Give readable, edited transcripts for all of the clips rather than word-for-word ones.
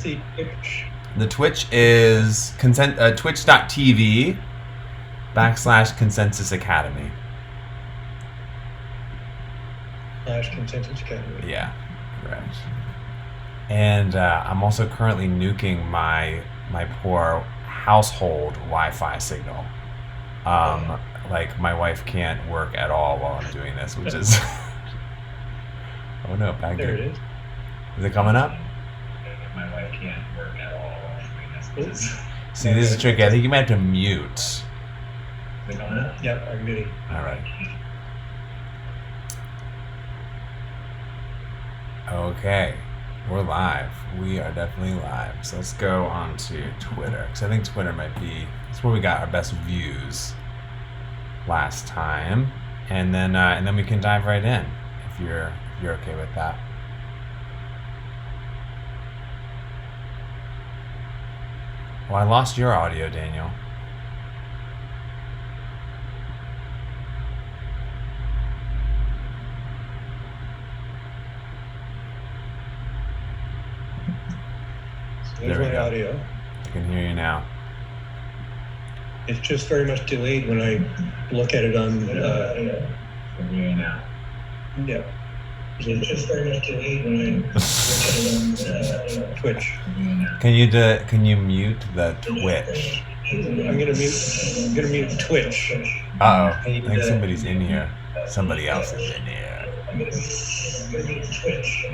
See Twitch. The Twitch is twitch.tv / ConsenSys Academy. /ConsenSys Academy. Yeah, right. And I'm also currently nuking my poor household Wi-Fi signal. Like my wife can't work at all while I'm doing this, which is oh no, back there it is. Is it coming up? My wife can't work at all while I'm doing this, which is see, this is tricky. I think you might have to mute. Is it coming up? Yep, I'm muting. All right. Okay, we're live. We are definitely live. So let's go on to Twitter, because I think Twitter might be, that's where we got our best views last time, and then we can dive right in if you're okay with that. Well, I lost your audio, Daniel. There's my audio. I can hear you now. It's just very much delayed when I look at it on. I'm hearing now. Yeah. It's just very much delayed when I look at it on Twitch. Can you mute the Twitch? I'm gonna mute Twitch. Uh oh. I think somebody's in here. Somebody else is in here. I'm gonna mute Twitch.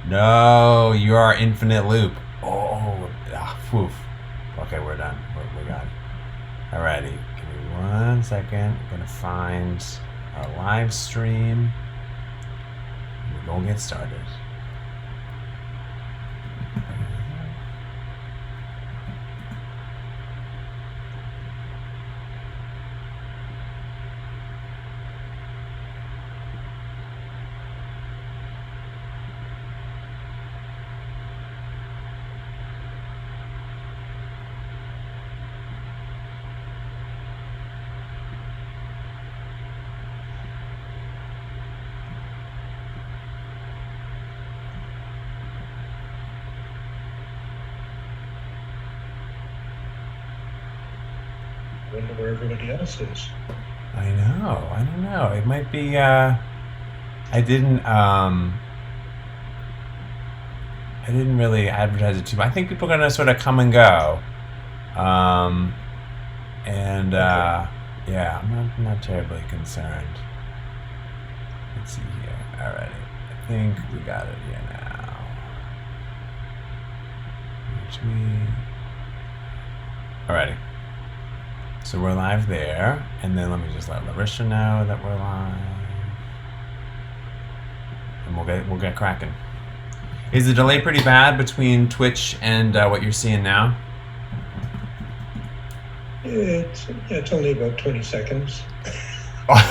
No, you are infinite loop. Oh, woof. Okay, we're done. We got it. Alrighty, give me 1 second. I'm gonna find our live stream. We're gonna get started. I wonder where everybody else is. I don't know. It might be, I didn't really advertise it too much. I think people are gonna sort of come and go. Yeah, I'm not terribly concerned. Let's see here. Alrighty. I think we got it here now. Alrighty. So we're live there, and then let me just let Larissa know that we're live, and we'll get cracking. Is the delay pretty bad between Twitch and what you're seeing now? It's only about 20 seconds. Yeah,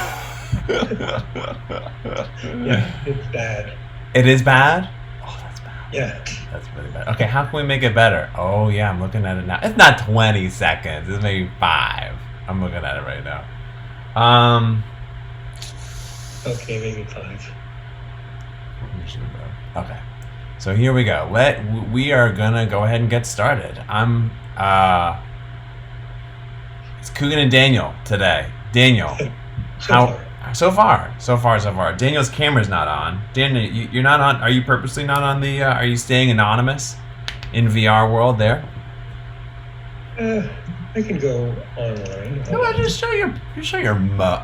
it's bad. It is bad? Oh, that's bad. Yeah. That's really bad. Okay, how can we make it better? Oh yeah, I'm looking at it now. It's not 20 seconds. It's maybe 5. I'm looking at it right now. Okay, maybe 5. Okay. So here we go. We are gonna go ahead and get started. It's Coogan and Daniel today. Daniel, So far. Daniel's camera's not on. Daniel, you're not on. Are you purposely not on the? Are you staying anonymous in VR world there? I can go online. No, just show your.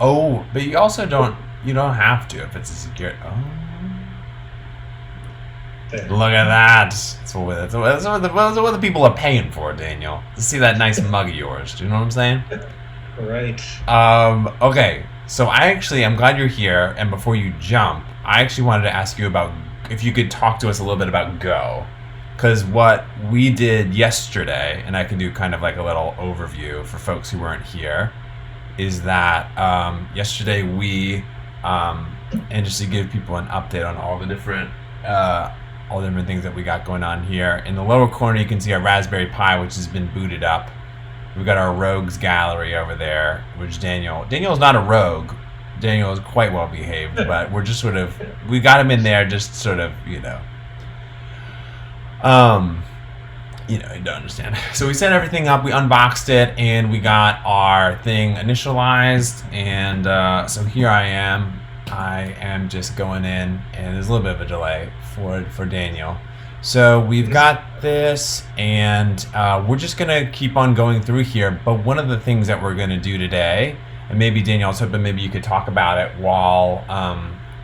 Oh, but you also don't. You don't have to if it's a secure. Oh. Look at that. That's what the people are paying for, Daniel. To see that nice mug of yours. Do you know what I'm saying? Right. Okay. So I'm glad you're here. And before you jump, I actually wanted to ask you about if you could talk to us a little bit about Go. Because what we did yesterday, and I can do kind of like a little overview for folks who weren't here, is that yesterday we, and just to give people an update on all the different things that we got going on here. In the lower corner, you can see our Raspberry Pi, which has been booted up. We've got our rogues gallery over there, which Daniel's not a rogue. Daniel is quite well behaved, but we're just we got him in there just sort of, You know, you don't understand. So we set everything up, we unboxed it, and we got our thing initialized. And so here I am. I am just going in, and there's a little bit of a delay for Daniel. So we've got this, and we're just gonna keep on going through here. But one of the things that we're gonna do today, and maybe Daniel, I was hoping maybe you could talk about it while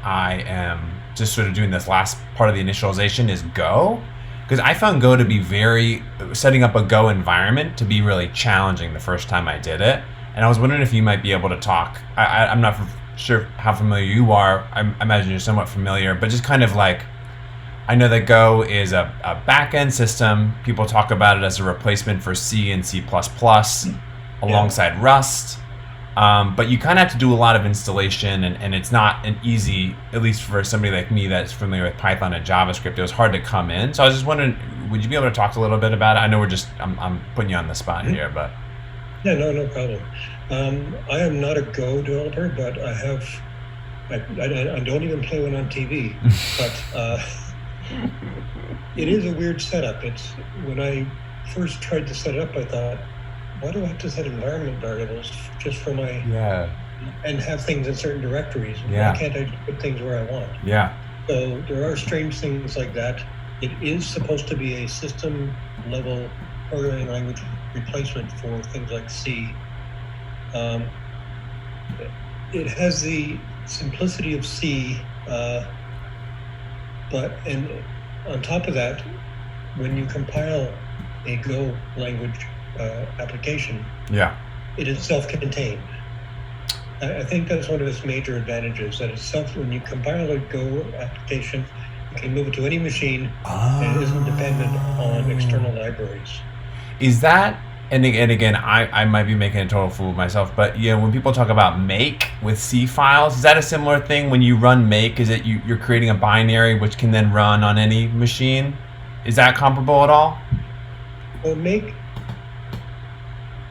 I am just sort of doing this last part of the initialization, is Go. Because I found Go to be setting up a Go environment to be really challenging the first time I did it. And I was wondering if you might be able to talk. I'm not sure how familiar you are. I imagine you're somewhat familiar, but just kind of like, I know that Go is a back-end system. People talk about it as a replacement for C and C++ alongside Rust. But you kind of have to do a lot of installation, and it's not an easy, at least for somebody like me that's familiar with Python and JavaScript, it was hard to come in. So I was just wondering, would you be able to talk a little bit about it? I know I'm putting you on the spot here, but. Yeah, no problem. I am not a Go developer, but I don't even play one on TV, but it is a weird setup. When I first tried to set it up, I thought, why do I have to set environment variables just for my and have things in certain directories? Why can't I just put things where I want? Yeah. So there are strange things like that. It is supposed to be a system level programming language replacement for things like C. It has the simplicity of C, but on top of that, when you compile a Go language application, it is self-contained. I think that's one of its major advantages, that when you compile a Go application, you can move it to any machine and it isn't dependent on external libraries. Is that, and again, I might be making a total fool of myself, but when people talk about make with C files, is that a similar thing? When you run make, is it you're creating a binary which can then run on any machine? Is that comparable at all? Well, make,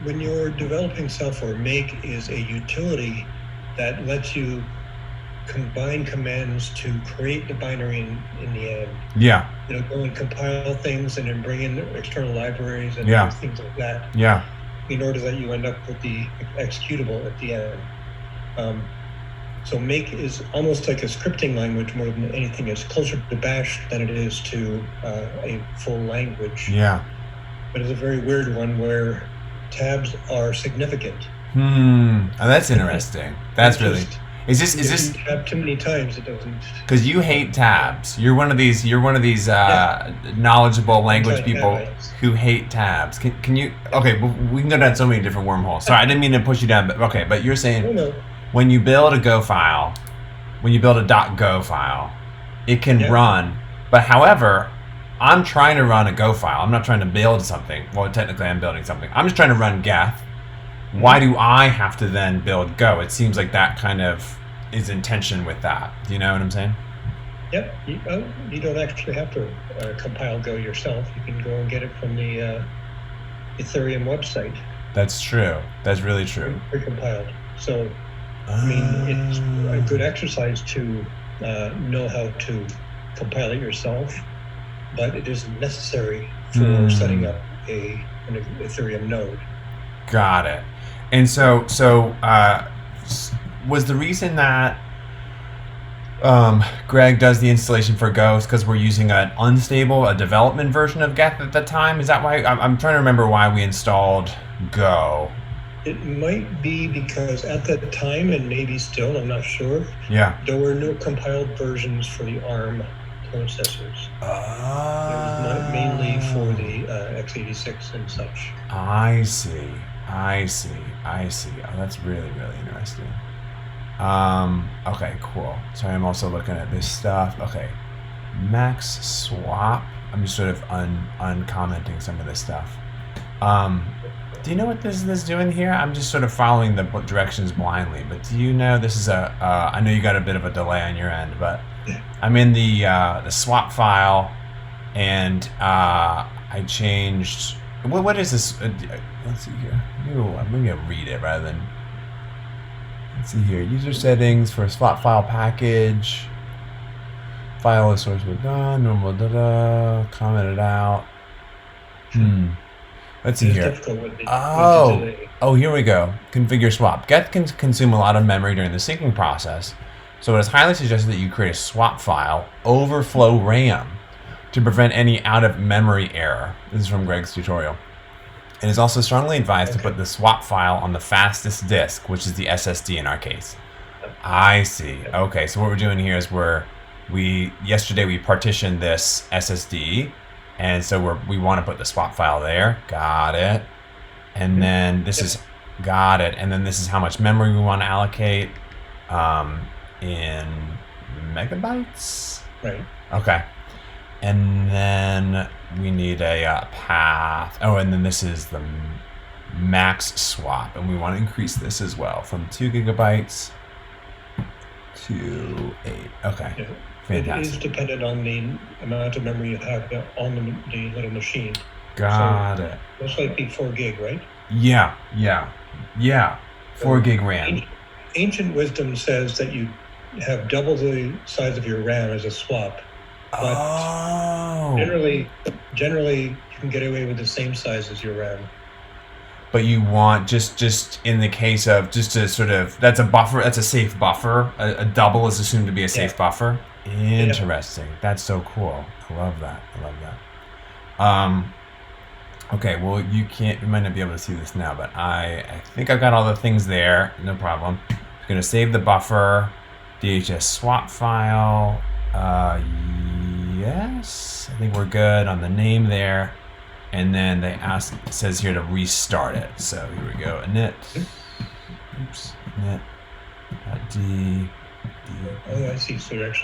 when you're developing software, make is a utility that lets you combine commands to create the binary in the end. Yeah. Go and compile things and then bring in external libraries and things like that. Yeah. In order that you end up with the executable at the end. So make is almost like a scripting language more than anything. It's closer to Bash than it is to a full language. Yeah. But it's a very weird one where tabs are significant. Oh, that's interesting. That's really. Is this? If you tab too many times, it doesn't. Because you hate tabs. You're one of these knowledgeable language people who hate tabs. Can you? Okay, we can go down so many different wormholes. Sorry, I didn't mean to push you down. But okay, but you're saying when you build a Go file, when you build a .go file, it can run. But however, I'm trying to run a Go file. I'm not trying to build something. Well, technically, I'm building something. I'm just trying to run Geth. Why do I have to then build Go? It seems like that kind of is in tension with that. Do you know what I'm saying? Yep. You don't actually have to compile Go yourself. You can go and get it from the Ethereum website. That's true. That's really true. Precompiled. So, I mean, it's a good exercise to know how to compile it yourself, but it isn't necessary for setting up an Ethereum node. Got it. And so was the reason that Greg does the installation for Go is because we're using a development version of Geth at the time? Is that why? I'm trying to remember why we installed Go. It might be because at that time, and maybe still, I'm not sure, there were no compiled versions for the ARM processors. It was mainly for the x86 and such. I see. Oh, that's really, really interesting. Okay, cool. So I'm also looking at this stuff. Okay, max swap. I'm just sort of uncommenting some of this stuff. Do you know what this is doing here? I'm just sort of following the directions blindly, but do you know this is I know you got a bit of a delay on your end, but I'm in the swap file, and I changed. What is this? Let's see here. Maybe I'll read it rather than. Let's see here. User settings for swap file package. File source with normal commented out. Let's see here. Oh, here we go. Configure swap. Geth can consume a lot of memory during the syncing process, so it is highly suggested that you create a swap file, overflow RAM, to prevent any out-of-memory error. This is from Greg's tutorial. It is also strongly advised to put the swap file on the fastest disk, which is the SSD in our case. I see. Okay, so what we're doing here is yesterday we partitioned this SSD, and so we want to put the swap file there. Got it. And then this is got it. And then this is how much memory we want to allocate in megabytes. Right. Okay. And then we need a path. Oh, and then this is the max swap, and we want to increase this as well from 2 gigabytes to 8. Okay. Yeah. Fantastic. It is dependent on the amount of memory you have on the little machine. Got it. Most likely 4 gig, right? Yeah. 4 gig RAM. Ancient wisdom says that you have double the size of your RAM as a swap. But generally, you can get away with the same size as your RAM. But you want just in the case of just to sort of that's a buffer, that's a safe buffer. A double is assumed to be a safe buffer. Interesting. Yeah. That's so cool. I love that. Okay, well you might not be able to see this now, but I think I've got all the things there. No problem. I'm gonna save the buffer, DHS swap file. Yes, I think we're good on the name there. And then it says here to restart it. So here we go. Init. Init. D. Oh, I see. So there's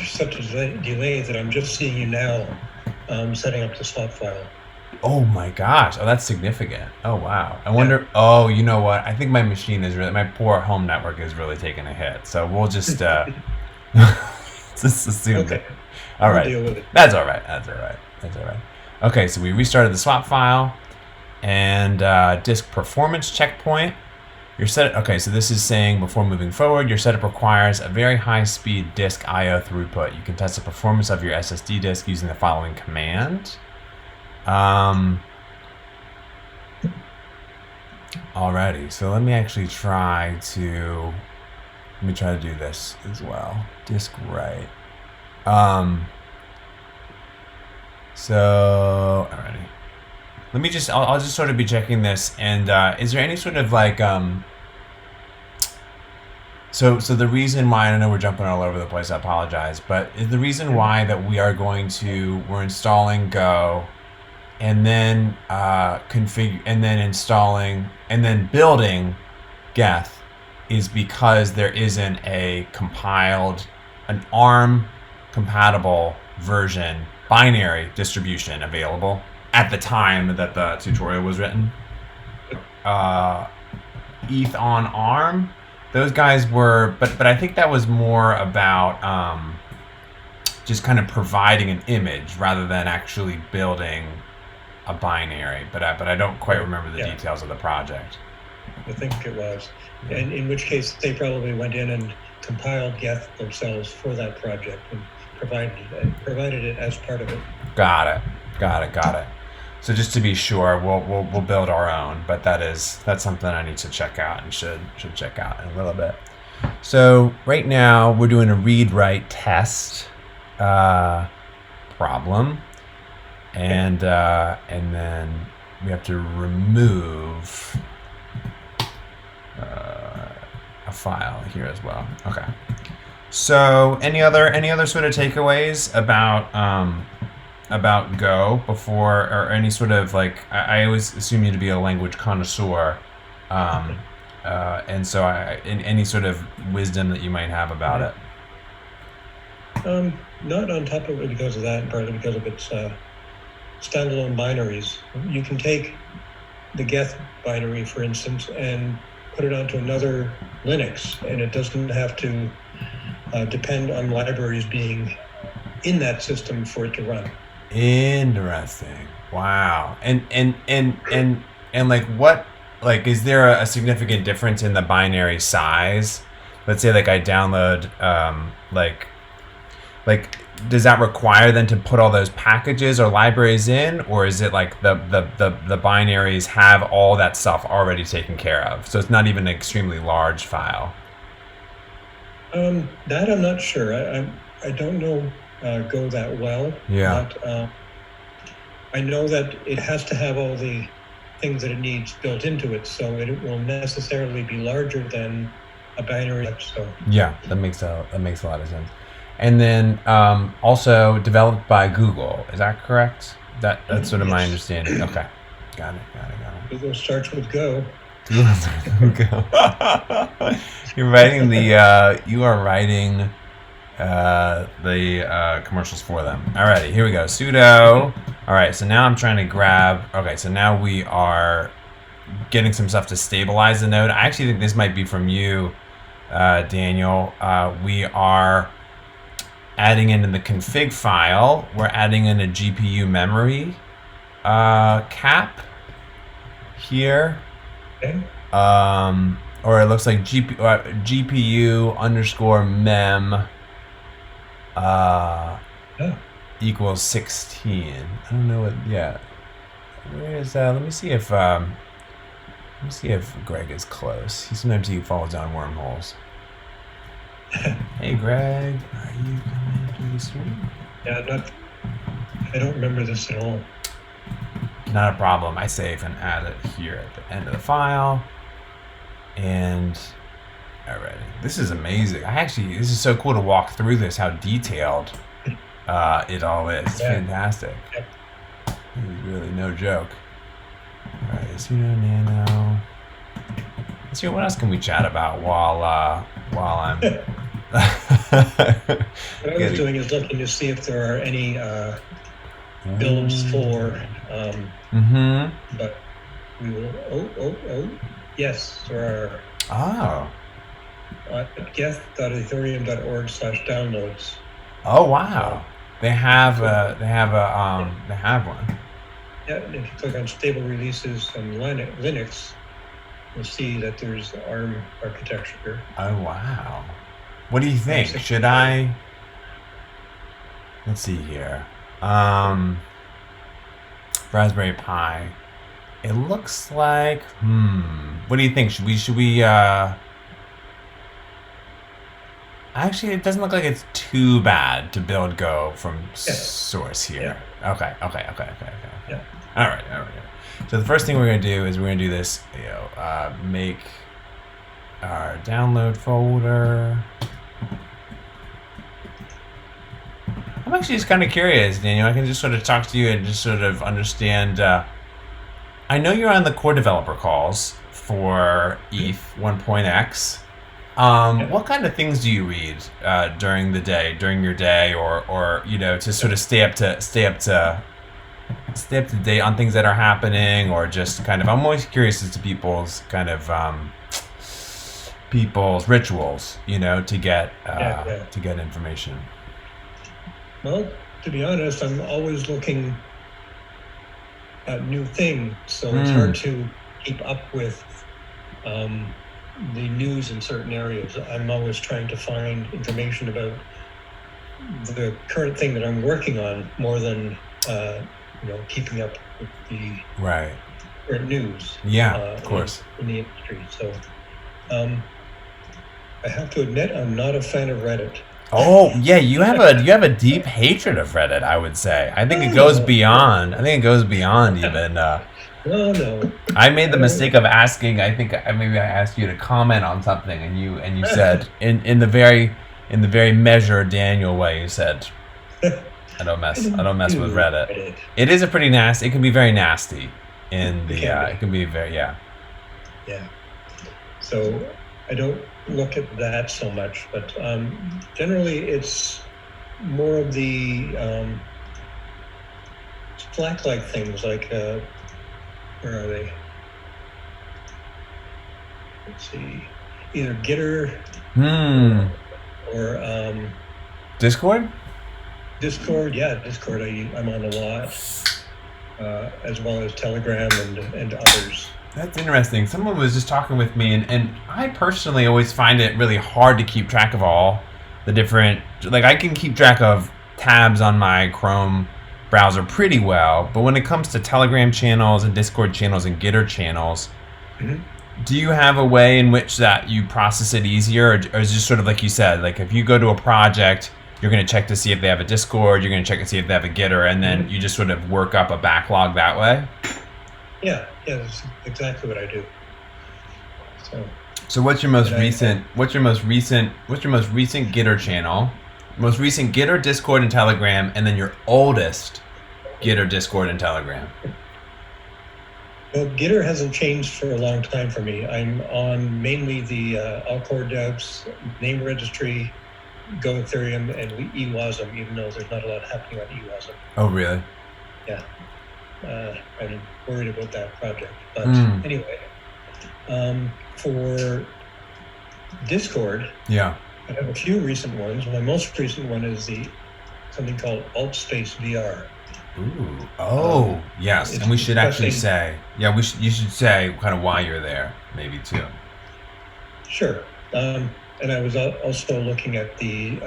such a delay that I'm just seeing you now setting up the swap file. Oh my gosh. Oh, that's significant. Oh, wow. I wonder. Oh, you know what? I think my my poor home network is really taking a hit. So we'll just, just assume that. All right. Deal with it. That's all right. Okay, so we restarted the swap file and disk performance checkpoint. Okay, so this is saying before moving forward, your setup requires a very high-speed disk I/O throughput. You can test the performance of your SSD disk using the following command. Alrighty, so let me try to do this as well. Disk write. So, alrighty. Let me I'll just sort of be checking this. And is there any sort of like, so the reason why, I know we're jumping all over the place, I apologize, but the reason why that we're installing Go and then installing and then building Geth is because there isn't an ARM compatible version binary distribution available at the time that the tutorial was written. ETH on ARM, those guys were, but I think that was more about just kind of providing an image rather than actually building a binary. But I don't quite remember the details of the project. I think it was, and in which case they probably went in and compiled Geth themselves for that project and provided it as part of it. Got it. So just to be sure, we'll build our own, but that's something I need to check out and should check out in a little bit. So right now we're doing a read-write test problem, and then we have to remove a file here as well. Okay. So any other sort of takeaways about Go before, or any sort of like, I always assume you to be a language connoisseur, and so any sort of wisdom that you might have about it. Not on top of it because of that, and partly because of its standalone binaries. You can take the Geth binary, for instance, and put it onto another Linux, and it doesn't have to depend on libraries being in that system for it to run. Interesting. Wow. And like what, like, is there a significant difference in the binary size? Let's say like I download like, does that require then to put all those packages or libraries in, or is it like the binaries have all that stuff already taken care of? So it's not even an extremely large file. That I'm not sure. I don't know Go that well. Yeah. But I know that it has to have all the things that it needs built into it, so it will necessarily be larger than a binary. So yeah, that makes a lot of sense. And then also developed by Google. Is that correct? That's sort of my understanding. Okay, got it. Google starts with Go. Google starts with Go. You're writing you are writing the commercials for them. Alrighty, here we go. Sudo. All right, so now I'm trying to grab. Okay, so now we are getting some stuff to stabilize the node. I actually think this might be from you, Daniel. We are adding in the config file. We're adding in a GPU memory cap here. Okay. Or it looks like GPU underscore mem equals 16. I don't know what. Yeah. Where is that? Let me see if Greg is close. Sometimes he falls down wormholes. Hey Greg, are you coming to the stream? Yeah, I don't remember this at all. Not a problem. I save and add it here at the end of the file. And alrighty, this is amazing. This is so cool to walk through this. How detailed it all is. It's fantastic. Yep. This is really no joke. All right, sudo nano. Let's see, what else can we chat about while I'm. What I was doing is looking to see if there are any builds for. But we will. Yes, there are. Oh. Geth.ethereum.org/downloads. Oh wow. They have one. Yeah, and if you click on stable releases from Linux, you'll see that there's ARM architecture. Oh wow. What do you think? Should I? Let's see here. Raspberry Pi. It looks like. What do you think? Should we? Actually, it doesn't look like it's too bad to build Go from source here. Yeah. Okay. Yeah. All right. So the first thing we're gonna do is we're gonna do this. Make our download folder. I'm actually just kind of curious, Daniel. I can just sort of talk to you and just sort of understand. I know you're on the core developer calls for ETH 1.x. What kind of things do you read during your day, or to sort of stay up to date on things that are happening, or just kind of? I'm always curious as to people's kind of people's rituals, to get information. Well, to be honest, I'm always looking at new things, so it's hard to keep up with the news in certain areas. I'm always trying to find information about the current thing that I'm working on more than keeping up with the current news. Yeah, of course. In the industry. So I have to admit, I'm not a fan of Reddit. Oh yeah, you have a deep hatred of Reddit, I would say. I think it goes beyond even. No. I made the mistake of asking. I think maybe I asked you to comment on something, and you said in the very measured Daniel way, you said, I don't mess with Reddit. It is a pretty nasty. It can be very nasty. It can be very Yeah. So I don't look at that so much, but generally it's more of the Slack-like things, like where are they? Let's see, either Gitter or Discord. Yeah, Discord. I'm on a lot, as well as Telegram and others. That's interesting. Someone was just talking with me, and I personally always find it really hard to keep track of all the different, like I can keep track of tabs on my Chrome browser pretty well, but when it comes to Telegram channels and Discord channels and Gitter channels, do you have a way in which that you process it easier, or is it just sort of like you said, like if you go to a project, you're going to check to see if they have a Discord, you're going to check to see if they have a Gitter, and then you just sort of work up a backlog that way? Yeah, that's exactly what I do. So what's your most recent Gitter channel, most recent Gitter, Discord, and Telegram, and then your oldest Gitter, Discord, and Telegram? Well, Gitter hasn't changed for a long time for me. I'm on mainly the Alcor devs, name registry, Go Ethereum, and eWasm, even though there's not a lot happening on eWasm. Oh, really? Yeah. I'm worried about that project. But anyway, for Discord, I have a few recent ones. My most recent one is something called AltSpace VR. Ooh. Oh, yes. And we should actually say, you should say kind of why you're there, maybe too. Sure. And I was also looking at the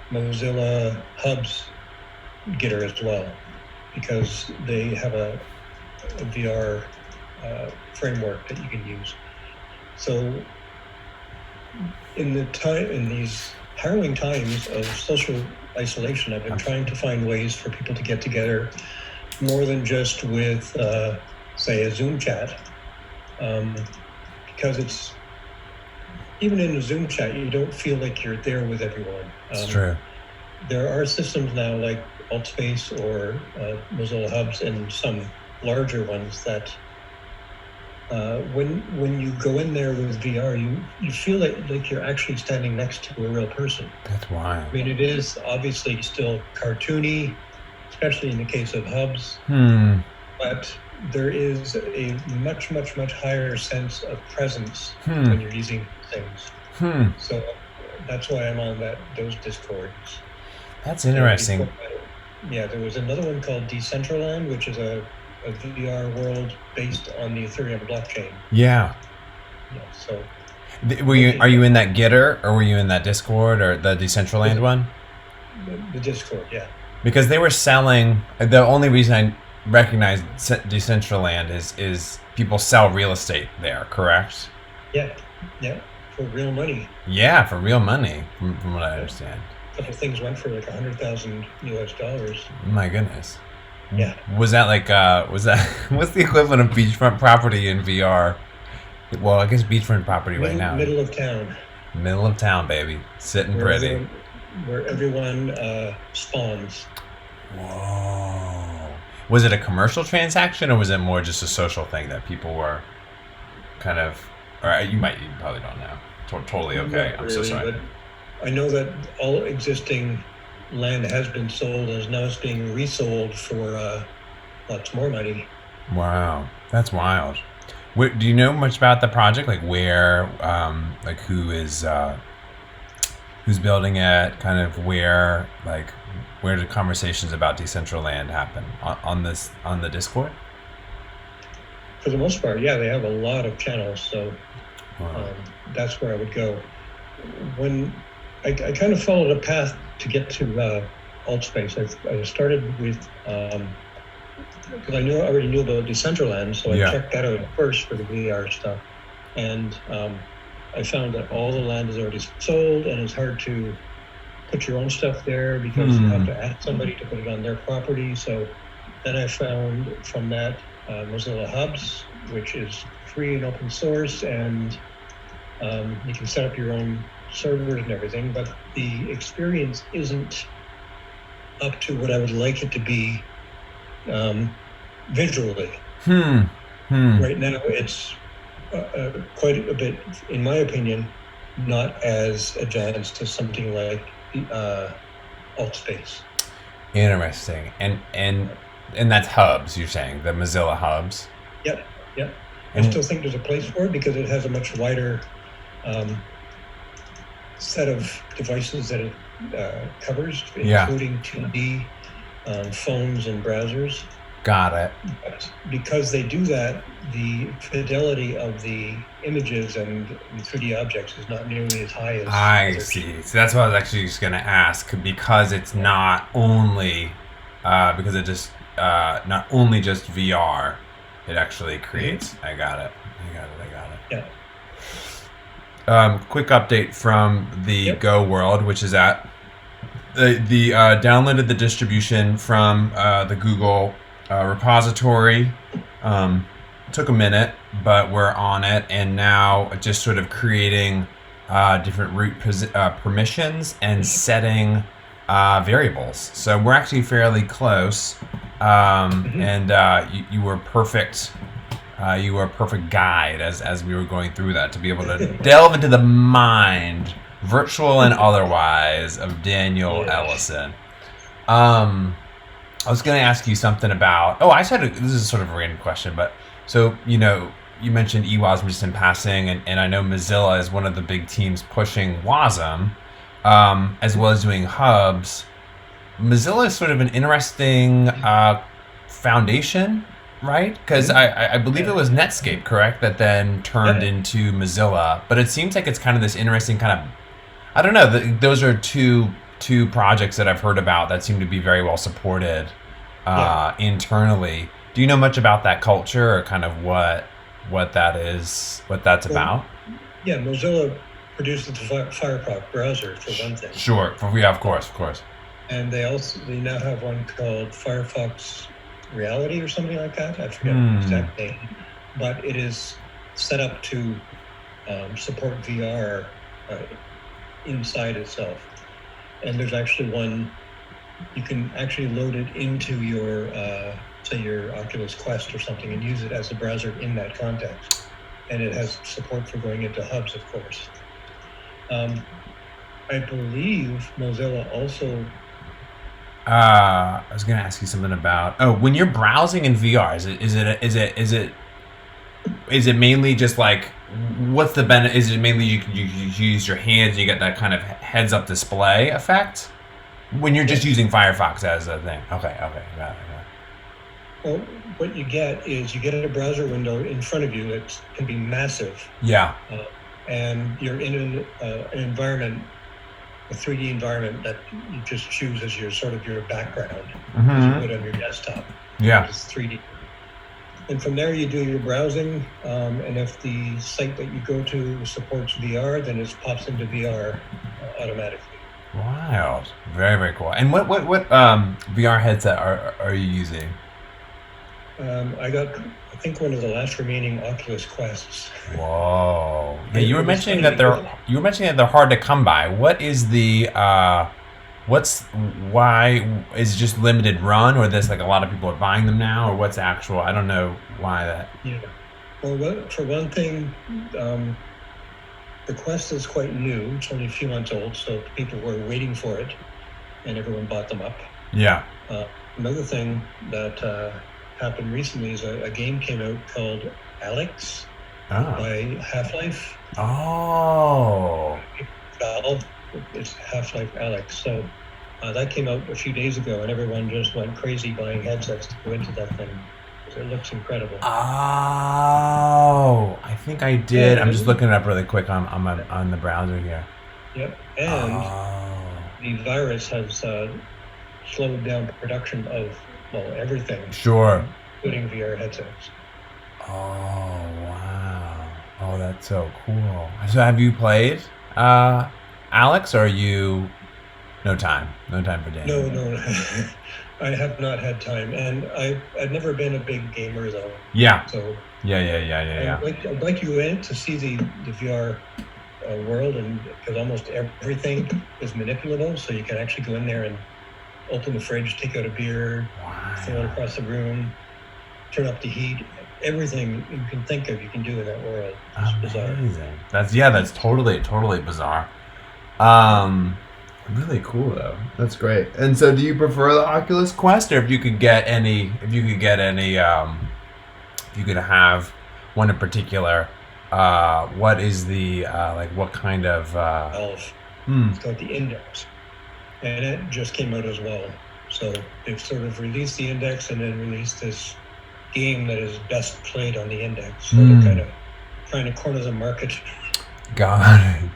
Mozilla Hubs Gitter as well, because they have a VR framework that you can use. So in these harrowing times of social isolation, I've been trying to find ways for people to get together more than just with, say, a Zoom chat, because it's, even in a Zoom chat, you don't feel like you're there with everyone. It's true. There are systems now like AltSpace or Mozilla Hubs and some larger ones that when you go in there with VR, you feel like you're actually standing next to a real person. That's wild. I mean, it is obviously still cartoony, especially in the case of Hubs, but there is a much, much, much higher sense of presence when you're using things. So that's why I'm on those Discords. That's interesting. There was another one called Decentraland, which is a VR world based on the Ethereum blockchain. Yeah. So, are you in that Gitter, or were you in that Discord, or the Decentraland one? The Discord, yeah. Because they were selling. The only reason I recognize Decentraland is people sell real estate there, correct? Yeah, for real money. Yeah, for real money, from what I understand. A couple things went for like $100,000 US. My goodness. Yeah. Was that like what's the equivalent of beachfront property in VR? Well, I guess beachfront property right now. Middle of town. Middle of town, baby. Sitting pretty. Where everyone spawns. Whoa. Was it a commercial transaction, or was it more just a social thing that people were kind of, or you probably don't know. Totally okay. I'm so sorry. But I know that all existing land has been sold and is now being resold for lots more money. Wow, that's wild. Do you know much about the project? Like where, like who's building it? Kind of where do conversations about Decentraland happen on the Discord? For the most part, yeah, they have a lot of channels, so that's where I would go. When I kind of followed a path to get to AltSpace. I started with, because I already knew about Decentraland, so I checked that out first for the VR stuff. And I found that all the land is already sold, and it's hard to put your own stuff there because you have to ask somebody to put it on their property. So then I found from that Mozilla Hubs, which is free and open source, and you can set up your own servers and everything, but the experience isn't up to what I would like it to be visually. Right now, it's quite a bit, in my opinion, not as advanced as something like AltSpace. Interesting. And that's Hubs, you're saying, the Mozilla Hubs? Yep. I still think there's a place for it because it has a much wider set of devices that it covers, including 2D phones and browsers. Got it. But because they do that, the fidelity of the images and the 3D objects is not nearly as high as... I see. So that's what I was actually just going to ask, because it's not only, because it just, not only just VR, it actually creates... I got it. Yeah. Quick update from the Go world, which is that the downloaded the distribution from the Google repository. Took a minute, but we're on it, and now just sort of creating different root permissions and setting variables. So we're actually fairly close, and you were perfect. You were a perfect guide as we were going through that, to be able to delve into the mind, virtual and otherwise, of Daniel Ellison. I was going to ask you something about... this is sort of a random question, but so, you mentioned eWASM just in passing, and I know Mozilla is one of the big teams pushing WASM, as well as doing hubs. Mozilla is sort of an interesting foundation, right? Because I believe it was Netscape, correct, that then turned into Mozilla. But it seems like it's kind of this interesting kind of... I don't know. Those are two projects that I've heard about that seem to be very well supported internally. Do you know much about that culture, or kind of what that is, what that's about? Yeah, Mozilla produces the Firefox browser, for one thing. Sure. Of course. And they now have one called Firefox Reality or something like that. I forget the exact name. But it is set up to support VR inside itself. And there's actually one, you can actually load it into your, say your Oculus Quest or something, and use it as a browser in that context. And it has support for going into hubs, of course. I believe Mozilla also... I was going to ask you something about... when you're browsing in VR, is it mainly just like... What's the benefit? Is it mainly you use your hands and you get that kind of heads-up display effect? When you're just using Firefox as a thing. Okay, got it. Well, what you get is you get a browser window in front of you that can be massive. Yeah. And you're in an environment, a 3D environment that you just choose as your sort of your background. As you put on your desktop. Yeah. It's 3D. And from there you do your browsing, and if the site that you go to supports VR, then it pops into VR automatically. Wild. Very, very cool. And what VR headset are you using? I got, I think, one of the last remaining Oculus Quests. Whoa. Yeah, you were mentioning that they're hard to come by. What is the why is it just limited run, or this like a lot of people are buying them now, or what's actual? I don't know why that. Yeah. Well, for one thing, the Quest is quite new. It's only a few months old, so people were waiting for it, and everyone bought them up. Yeah. Another thing that happened recently is a game came out called Alex by Half-Life. Oh. Valve. It's Half-Life Alex. So that came out a few days ago, and everyone just went crazy buying headsets to go into that thing. It looks incredible. Oh, I think I did. I'm just looking it up really quick on the browser here. Yep. And the virus has slowed down production of everything. Sure. Including VR headsets. Oh wow! Oh, that's so cool. So, have you played Alex, or are you no time for Daniel? No. I have not had time, and I've never been a big gamer though. Yeah. So yeah. I'd like you in to see the VR world, and because almost everything is manipulable, so you can actually go in there and open the fridge, take out a beer, throw it across the room, turn up the heat. Everything you can think of, you can do in that world. It's bizarre. That's totally bizarre. Really cool though. That's great. And so, do you prefer the Oculus Quest, or if you could have one in particular, what is the what kind of? Valve. It's called the Index, and it just came out as well. So they've sort of released the index and then released this game that is best played on the index. So they're kind of trying to corner the market. Got it.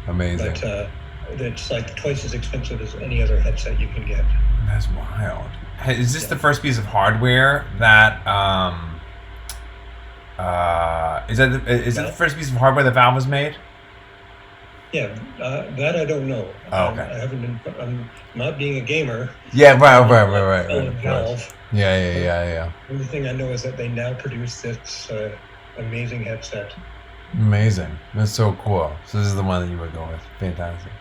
Amazing. But it's like twice as expensive as any other headset you can get. That's wild. Is this the first piece of hardware that is that the first piece of hardware that Valve has made? Yeah, that I don't know. Oh, okay. I haven't been. I'm not being a gamer. Yeah, right. Valve. Yeah. The only thing I know is that they now produce this amazing headset. Amazing. That's so cool. So this is the one that you would go with. Fantastic.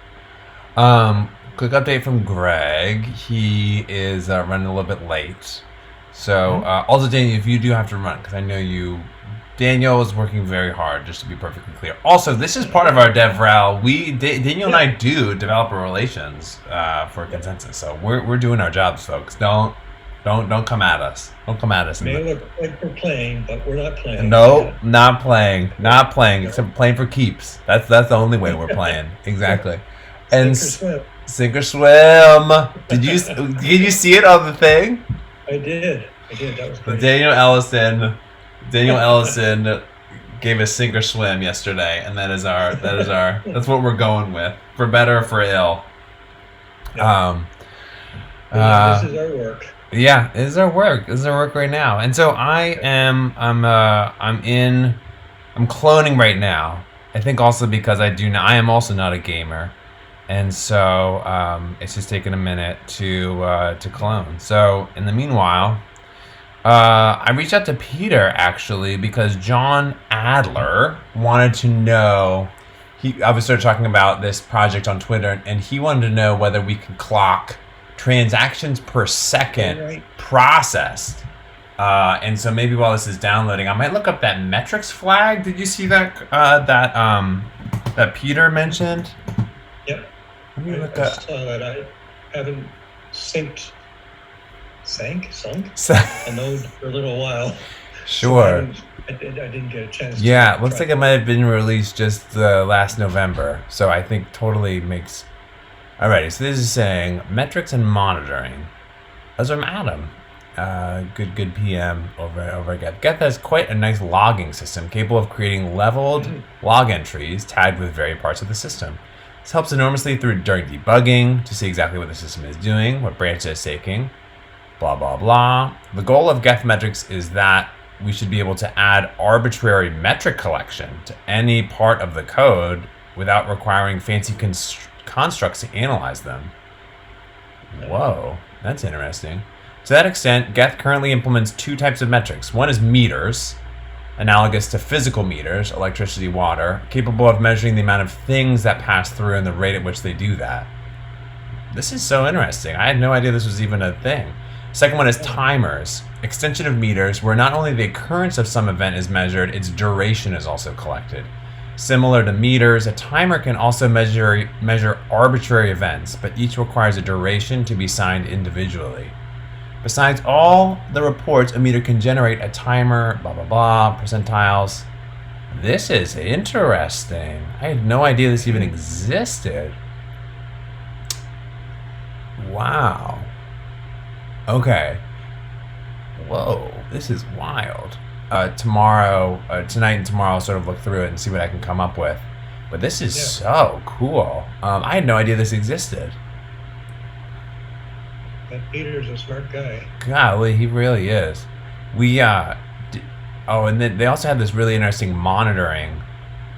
Quick update from Greg. He is running a little bit late. So also, Daniel, if you do have to run, because I know Daniel is working very hard, just to be perfectly clear. Also, this is part of our DevRel. Daniel and I do developer relations for ConsenSys, so we're doing our jobs, folks. Don't come at us. Don't come at us. May look like we're playing, but we're not playing. No, not playing. Not playing. Except playing for keeps. That's the only way we're playing. Exactly. And sink or swim. Did you see it on the thing? I did. That was great. Daniel Ellison gave us sink or swim yesterday, and that's what we're going with, for better or for ill. Yeah. This is our work. Yeah, this is our work. This is our work right now. And so I'm cloning right now. I think also because I am also not a gamer. And so it's just taking a minute to clone. So in the meanwhile, I reached out to Peter actually because John Adler wanted to know. I was sort of talking about this project on Twitter, and he wanted to know whether we could clock transactions per second processed. And so maybe while this is downloading, I might look up that metrics flag. Did you see that that Peter mentioned? Yep. Let me look I up. saw that. I haven't sunk a node for a little while. Sure. So I didn't get a chance. Yeah, it looks like it might have been released just last November. So I think totally makes. Alrighty, so this is saying metrics and monitoring. Those are from Adam. Good PM over at Geth. Geth has quite a nice logging system capable of creating leveled log entries tagged with various parts of the system. This helps enormously during debugging to see exactly what the system is doing, what branch it's taking, blah, blah, blah. The goal of Geth metrics is that we should be able to add arbitrary metric collection to any part of the code without requiring fancy constructs to analyze them. Whoa, that's interesting. To that extent, Geth currently implements two types of metrics. One is meters, analogous to physical meters, electricity, water, capable of measuring the amount of things that pass through and the rate at which they do that. This is so interesting. I had no idea this was even a thing. Second one is timers, extension of meters, where not only the occurrence of some event is measured, its duration is also collected. Similar to meters, a timer can also measure arbitrary events, but each requires a duration to be signed individually. Besides all the reports a meter can generate, a timer, blah, blah, blah, percentiles. This is interesting. I had no idea this even existed. Wow. Okay. Whoa, this is wild. Tonight and tomorrow I'll sort of look through it and see what I can come up with. But this is so cool. I had no idea this existed. That Peter's a smart guy. Golly, he really is. And then they also have this really interesting monitoring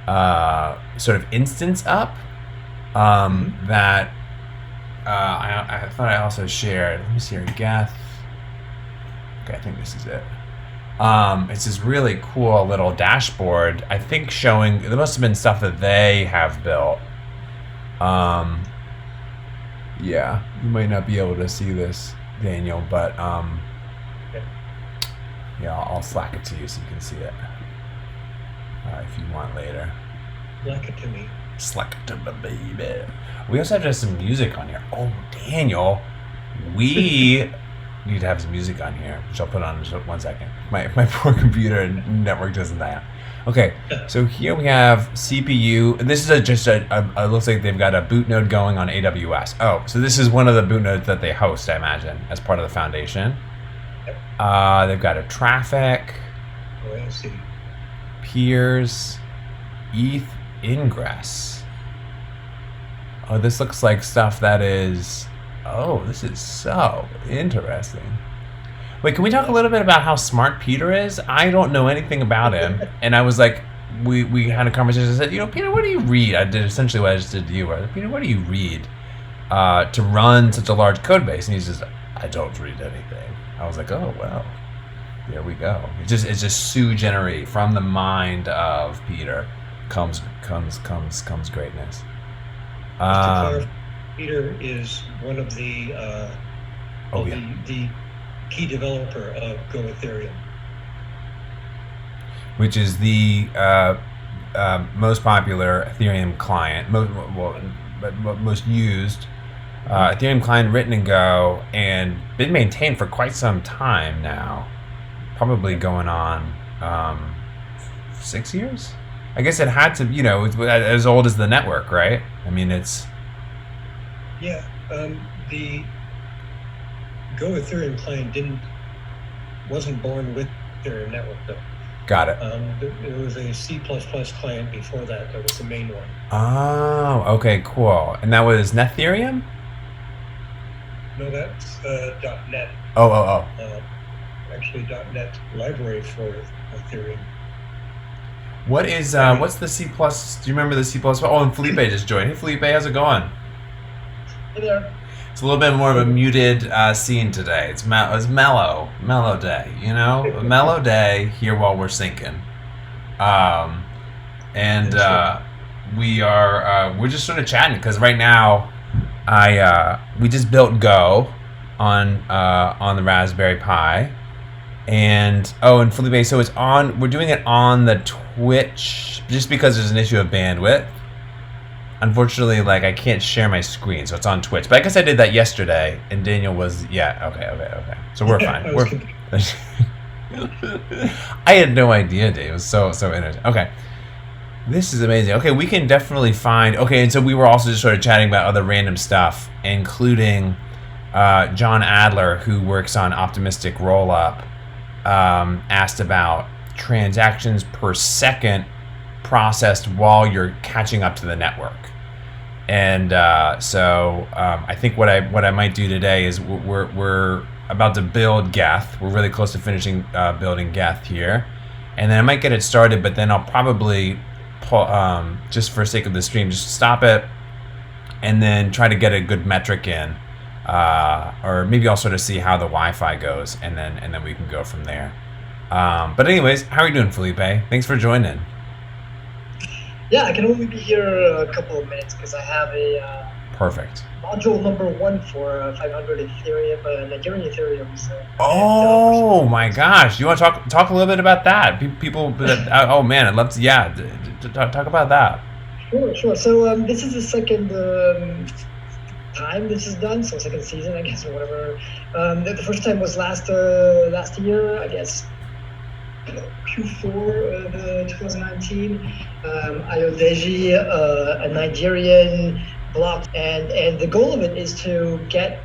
sort of instance up that I thought I also shared. Let me see here, Geth. Okay, I think this is it. It's this really cool little dashboard, I think showing, there must have been stuff that they have built. Yeah, you might not be able to see this, Daniel, but yeah, I'll Slack it to you so you can see it if you want later. Slack it to me. Slack it to me, baby. We also have just some music on here. Oh, Daniel, we need to have some music on here, which I'll put on in just 1 second. My poor computer and network doesn't that. Okay, so here we have CPU. And this is just a looks like they've got a boot node going on AWS. Oh, so this is one of the boot nodes that they host, I imagine, as part of the foundation. They've got a traffic, peers, ETH ingress. Oh, this looks like stuff that is. Oh, this is so interesting. Wait, can we talk a little bit about how smart Peter is? I don't know anything about him, and I was like, we had a conversation. I said, Peter, what do you read? I did essentially what I just did to you. I said, Peter, what do you read to run such a large code base? And he says, I don't read anything. I was like, oh well, there we go. It's just sui generis from the mind of Peter comes greatness. Just to clarify, Peter is one of the the key developer of Go Ethereum, which is the most popular Ethereum client, most used Ethereum client written in Go, and been maintained for quite some time now, probably going on 6 years. I guess it had to, it's as old as the network, right? I mean, it's the Go Ethereum client wasn't born with Ethereum network though. Got it. There was a C++ client before that was the main one. Oh, okay, cool. And that was Nethereum? No, that's .NET. Oh. Actually, .NET library for Ethereum. What is what's the C++? Do you remember the C++? Oh, and Felipe just joined. Hey, Felipe, how's it going? Hey there. It's a little bit more of a muted scene today. It's mellow day, a mellow day here while we're sinking, we're just sort of chatting because right now, we just built Go on the Raspberry Pi, and Felipe, so we're doing it on the Twitch just because there's an issue of bandwidth. Unfortunately, I can't share my screen, so it's on Twitch. But I guess I did that yesterday, and Daniel was, okay. So we're fine. I had no idea, Dave. It was so interesting. Okay. This is amazing. Okay, we can definitely find... Okay, and so we were also just sort of chatting about other random stuff, including John Adler, who works on Optimistic Rollup, asked about transactions per second processed while you're catching up to the network. And so I think what I might do today is we're about to build Geth. We're really close to finishing building Geth here, and then I might get it started. But then I'll probably pull, just for sake of the stream, just stop it, and then try to get a good metric in, or maybe I'll sort of see how the Wi-Fi goes, and then we can go from there. But anyways, how are you doing, Felipe? Thanks for joining. Yeah, I can only be here a couple of minutes because I have a perfect module number 1 for 500 Ethereum, Nigerian Ethereum. Oh my gosh! You want to talk a little bit about that? People, oh man, I'd love to. Talk about that. Sure. So this is the second time this is done, so second season, I guess, or whatever. The first time was last year, I guess. Q4 of 2019, Ayodeji, a Nigerian block, and the goal of it is to get,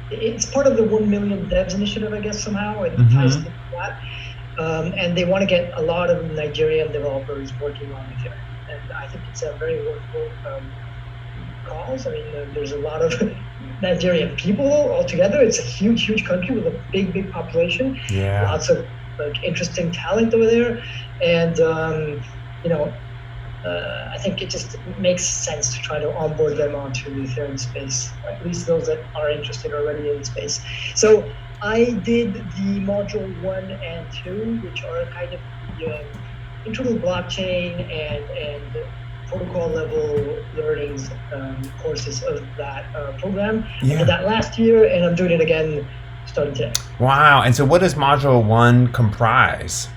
it's part of the 1 million devs initiative, I guess, somehow, it ties to that, and they want to get a lot of Nigerian developers working on Ethereum, and I think it's a very worthwhile cause. I mean, there's a lot of Nigerian people altogether. It's a huge country with a big population. Yeah. Lots of interesting talent over there, and I think it just makes sense to try to onboard them onto the Ethereum space, at least those that are interested already in the space. So I did the module 1 and 2, which are kind of the intro to blockchain and protocol level learnings courses of that program. Yeah. I did that last year, and I'm doing it again starting today. Wow. And so what does module 1 comprise?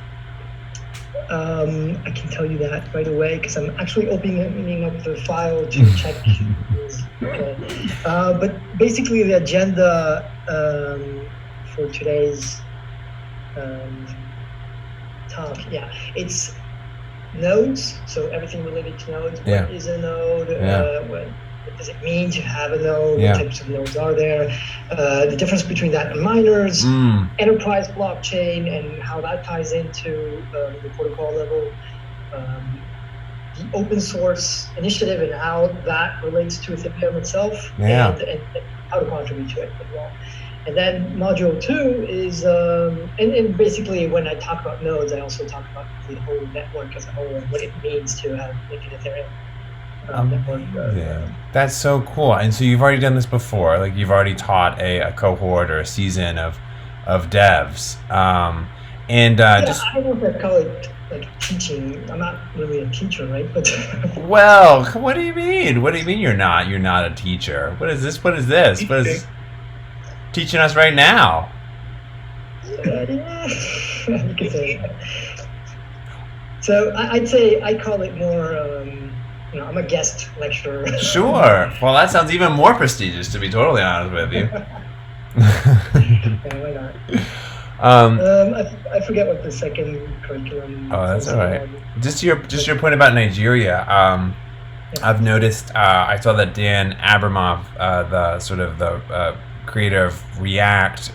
I can tell you that right away because I'm actually opening up the file to check. Okay. But basically the agenda for today's talk. Yeah, it's nodes, so everything related to nodes. Yeah. What is a node? Yeah. What does it mean to have a node? Yeah. What types of nodes are there? The difference between that and miners, enterprise blockchain, and how that ties into the protocol level. The open source initiative and how that relates to Ethereum itself, yeah. and how to contribute to it as well. And then module 2 is, and basically when I talk about nodes, I also talk about the whole network as a whole and what it means to have like an Ethereum network. That's so cool. And so you've already done this before, like you've already taught a cohort or a season of devs. Just I don't know if I call it like teaching. I'm not really a teacher, right? But well, what do you mean? What do you mean you're not? You're not a teacher. What is this? What is this? What is teaching us right now? You could say that. So I'd say I call it more. I'm a guest lecturer. Sure. Well, that sounds even more prestigious, to be totally honest with you. Yeah, why not? I forget what the second curriculum. Oh, that's all right. Just your point about Nigeria. I've noticed. I saw that Dan Abramov, the creator of React,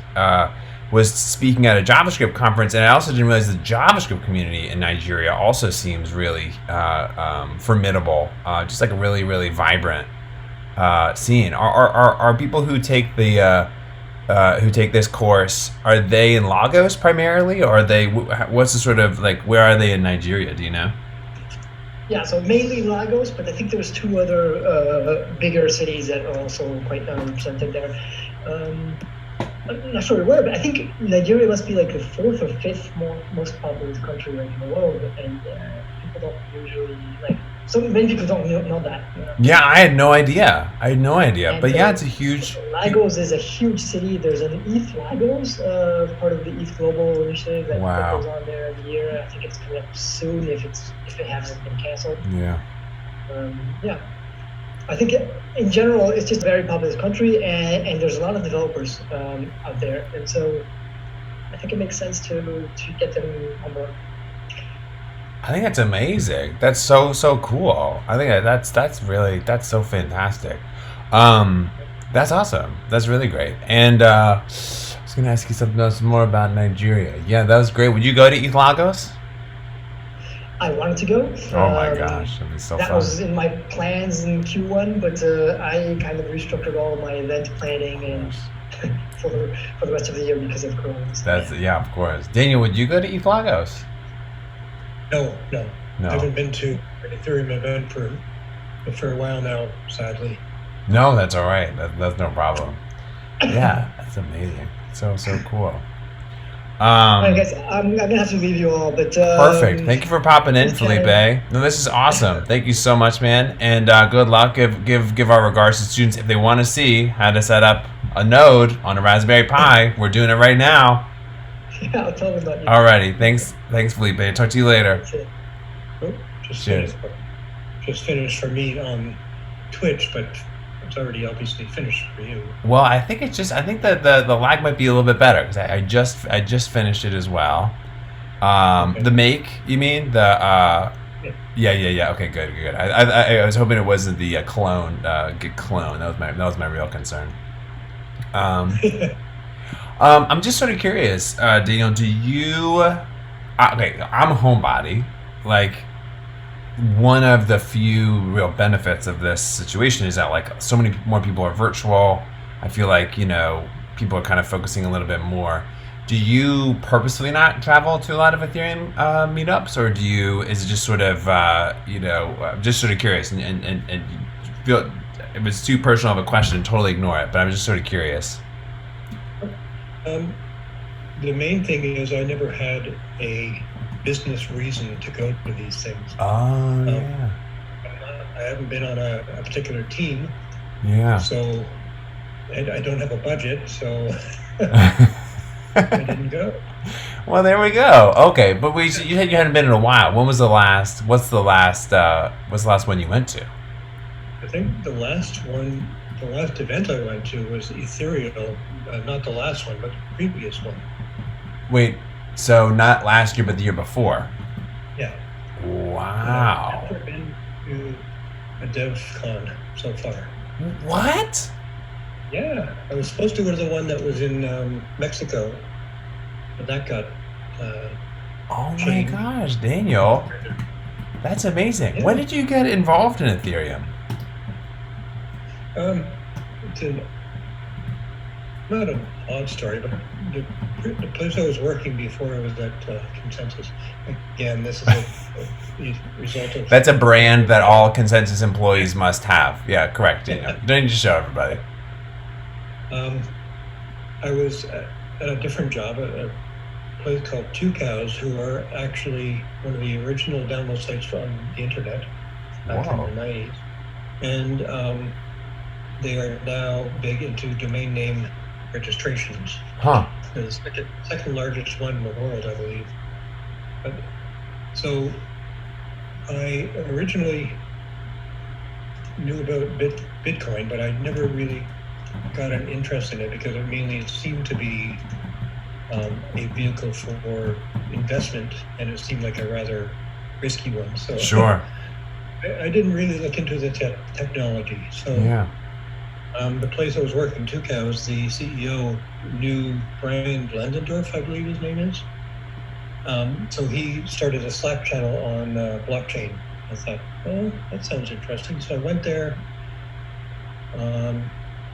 was speaking at a JavaScript conference, and I also didn't realize the JavaScript community in Nigeria also seems really formidable. Just like a really, really vibrant scene. Are people who take this course, are they in Lagos primarily, or are they? What's the sort of like? Where are they in Nigeria? Do you know? Yeah, so mainly Lagos, but I think there's 2 other bigger cities that are also quite represented there. I'm not sure where, but I think Nigeria must be like the 4th or 5th most populous country like in the world, and people don't usually like. So many people don't know that. You know? Yeah, I had no idea. And, but yeah, it's a huge. Lagos is a huge city. There's an ETH Lagos, part of the ETH Global Initiative that goes on there every year. I think it's coming up soon if it hasn't been canceled. Yeah. I think in general it's just a very populous country, and there's a lot of developers out there, and so I think it makes sense to get them on board. I think that's amazing. That's so cool. I think that's so fantastic. That's awesome. That's really great. And I was gonna ask you something else more about Nigeria. Yeah, that was great. Would you go to ETH Lagos? I wanted to go. Oh my gosh, that'd be so fun. That was in my plans in Q1, but I kind of restructured all of my event planning and for the rest of the year because of Corona. Of course. Daniel, would you go to ETH Lagos? No. I haven't been to an Ethereum event for a while now, sadly. No, that's all right. That's no problem. Yeah, that's amazing. So cool. I guess I'm gonna have to leave you all, but perfect. Thank you for popping in, Felipe. No, this is awesome. Thank you so much, man, and good luck. Give our regards to students if they want to see how to set up a node on a Raspberry Pi. We're doing it right now. Yeah, I'll tell them about you. Alrighty, thanks, Felipe. Talk to you later. Just finished for me on Twitch, but it's already obviously finished for you. Well, I think that the lag might be a little bit better because I just finished it as well. Okay. The make, you mean the yeah. Okay, good. I was hoping it wasn't the clone. Get clone. That was my real concern. I'm just sort of curious, Daniel. Do you? Okay, I'm a homebody. Like, one of the few real benefits of this situation is that like so many more people are virtual. I feel like people are kind of focusing a little bit more. Do you purposefully not travel to a lot of Ethereum meetups, or is it just sort of just sort of curious and feel if it's too personal of a question, totally ignore it. But I'm just sort of curious. The main thing is I never had a business reason to go to these things. Oh, yeah. I haven't been on a particular team. Yeah. So I don't have a budget, so I didn't go. Well, there we go. Okay, but you said you hadn't been in a while. What's the last one you went to? I think the last event I went to was Ethereal, not the last one, but the previous one. Wait, So not last year, but the year before. Yeah. Wow. I've never been to a DevCon so far. What? Yeah, I was supposed to go to the one that was in Mexico, but that got. Oh changed. my gosh, Daniel, that's amazing. Yeah. When did you get involved in Ethereum? It's not an odd story, but the place I was working before I was at ConsenSys. Again, this is a result of. That's a brand that all ConsenSys employees must have. Yeah, correct. Daniel. You don't need to show everybody. I was at a different job at a place called Two Cows, who are actually one of the original download sites on the internet back in the 90s. And they are now big into domain name registrations. Huh. They're the second largest one in the world, I believe. But, so I originally knew about Bitcoin, but I never really got an interest in it because it mainly seemed to be a vehicle for investment, and it seemed like a rather risky one. So sure. I didn't really look into the technology. So yeah. The place I was working, Two Cows, the CEO knew Brian Blendendorf, I believe his name is. So he started a Slack channel on blockchain. I thought, oh, that sounds interesting. So I went there,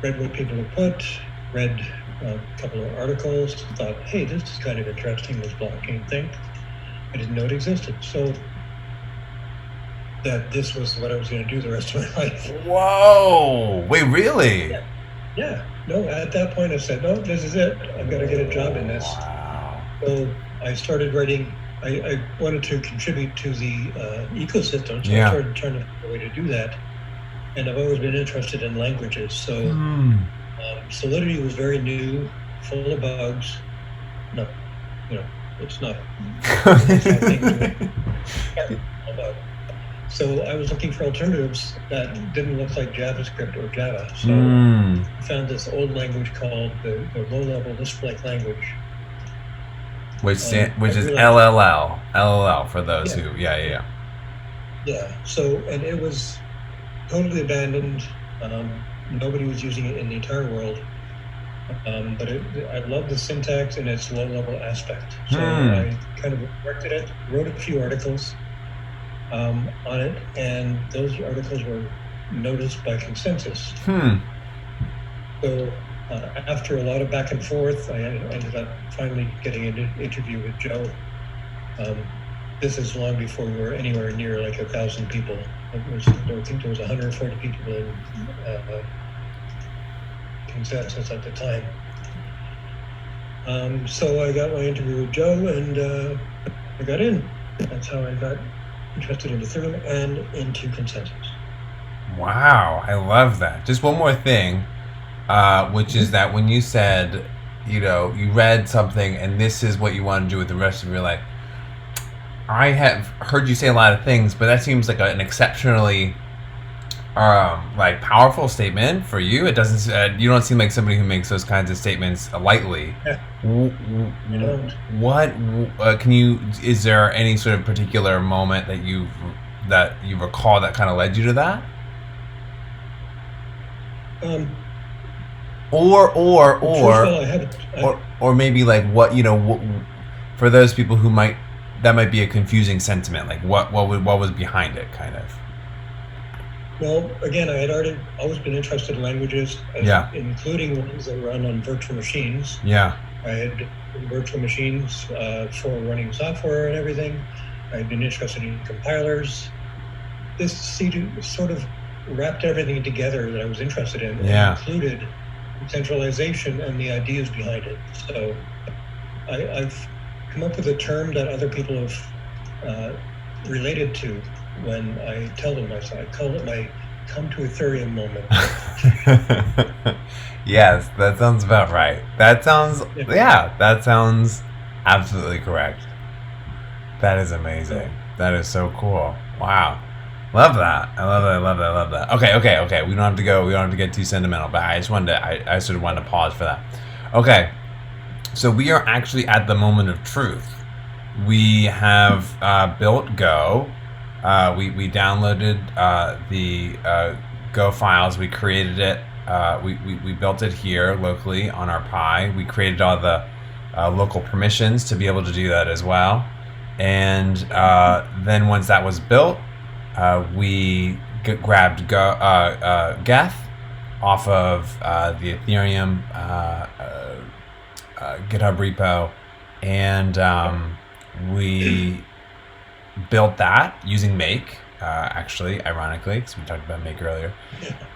read what people had put, read a couple of articles, thought, hey, this is kind of interesting, this blockchain thing. I didn't know it existed. So that this was what I was going to do the rest of my life. Whoa! Wait, really? Yeah. No, at that point I said, no, this is it. I've got to get a job in this. Wow. So I started writing. I wanted to contribute to the ecosystem, so Yeah. I started trying to find a way to do that. And I've always been interested in languages. So Solidity was very new, full of bugs. No, it's not. So I was looking for alternatives that didn't look like JavaScript or Java. So I found this old language called the low-level Lisp-like language. Which is LLL for those who, yeah. Yeah, so, and it was totally abandoned. Nobody was using it in the entire world. But I love the syntax and its low-level aspect. So I kind of corrected it, wrote a few articles on it, and those articles were noticed by ConsenSys. So after a lot of back and forth, I ended up finally getting an interview with Joe. This is long before we were anywhere near like 1,000 people. I think there was 140 people in ConsenSys at the time. So I got my interview with Joe, and I got in. That's how I got interested in Ethereum and into ConsenSys. Wow, I love that. Just one more thing, which is that when you said, you read something and this is what you want to do with the rest of your life, I have heard you say a lot of things, but that seems like an exceptionally powerful statement for you. It doesn't. You don't seem like somebody who makes those kinds of statements lightly. What can you? Is there any sort of particular moment that you recall that kind of led you to that? Or maybe like what for those people who that might be a confusing sentiment. Like what was behind it, kind of. Well, again, I had always been interested in languages, including ones that run on virtual machines. Yeah. I had virtual machines for running software and everything. I had been interested in compilers. This sort of wrapped everything together that I was interested in, and included centralization and the ideas behind it. So I've come up with a term that other people have related to when I tell them this. I call it my come to Ethereum moment. Yes, that sounds about right. That sounds absolutely correct. That is amazing. That is so cool. Wow. Love that. I love that. Okay. We don't have to get too sentimental, but I just wanted to I sort of wanted to pause for that. Okay. So we are actually at the moment of truth. We have built Go. We downloaded the Go files. We created it. We built it here locally on our Pi. We created all the local permissions to be able to do that as well. And then once that was built, we grabbed Geth off of the Ethereum GitHub repo, and we built that using Make, actually, ironically, because we talked about Make earlier.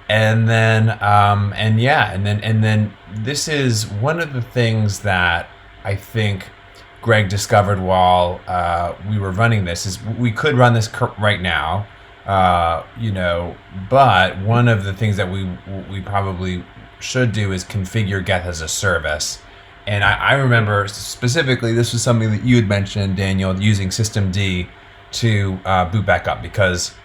And then, and then this is one of the things that I think Greg discovered while we were running this is we could run this right now, but one of the things that we probably should do is configure Geth as a service. And I remember specifically, this was something that you had mentioned, Daniel, using System D to boot back up, because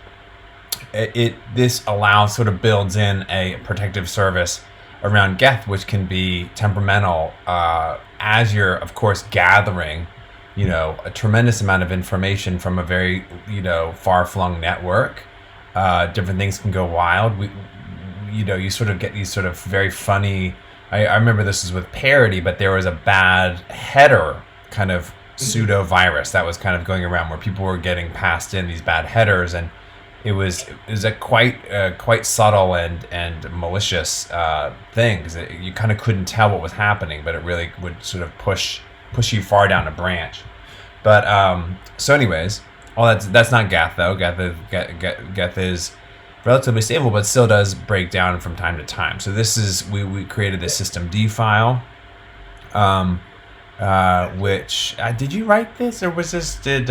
this allows, sort of builds in a protective service around Geth, which can be temperamental as you're, of course, gathering, a tremendous amount of information from a very, far-flung network. Different things can go wild. You sort of get these sort of very funny. I remember this was with parody, but there was a bad header kind of pseudo virus that was kind of going around where people were getting passed in these bad headers, and it was a quite subtle and malicious thing, because you kind of couldn't tell what was happening, but it really would sort of push you far down a branch. But so anyways, that's not Geth though. Geth is relatively stable, but still does break down from time to time. So this is we created this System D file, which did you write this, or was this did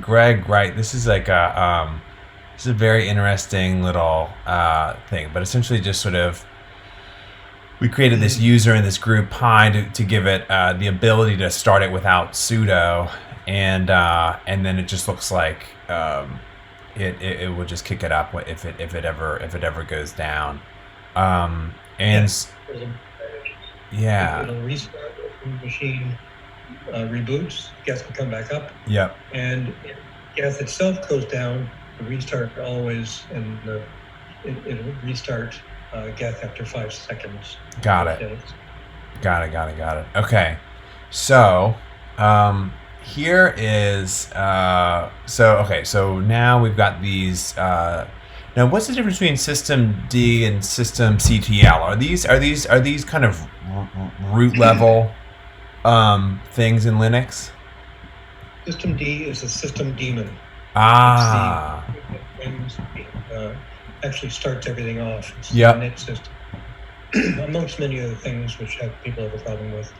Greg write? This is like this is a very interesting little thing, but essentially just sort of we created this user in this group Pi to give it the ability to start it without sudo, and then it just looks like it will just kick it up if it ever goes down, yeah. It'll restart the machine, reboots. Geth will come back up. Yep. And if Geth itself goes down, the restart always, and it'll restart Geth after 5 seconds. Got it. Okay, so here is so now we've got these. Now, what's the difference between System D and Systemctl? Are these kind of root level things in Linux? System D is a system daemon. Actually starts everything off. It's yep. a net system, amongst many other things which people have a problem with.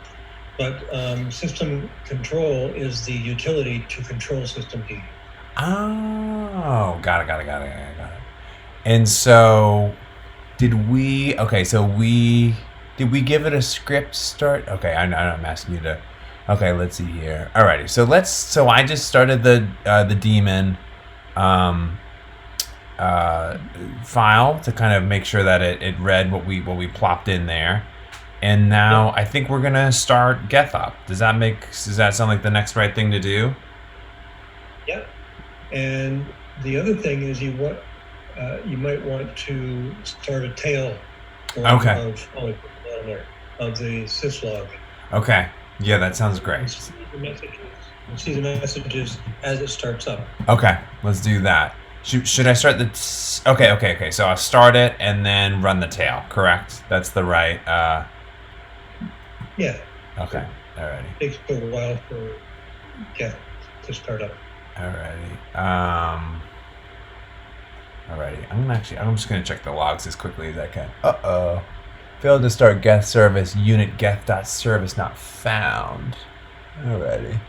But Systemctl is the utility to control System D. Oh, got it. And so, did we give it a script start? Okay, I'm asking you to. Okay, let's see here. Alrighty, so I just started the daemon file to kind of make sure that it read what we plopped in there, and now I think we're gonna start Geth up. Does that sound like the next right thing to do? Yeah, and the other thing is you might want to start a tail. Okay. Of the syslog. Okay. Yeah, that sounds great. You see the messages as it starts up. Okay, let's do that. Should I start the... Okay. So I'll start it and then run the tail, correct? That's the right... Yeah. Okay, alrighty. It takes a while for Geth to start up. Alrighty. I'm just gonna check the logs as quickly as I can. Failed to start Geth service, unit geth.service not found. Alrighty.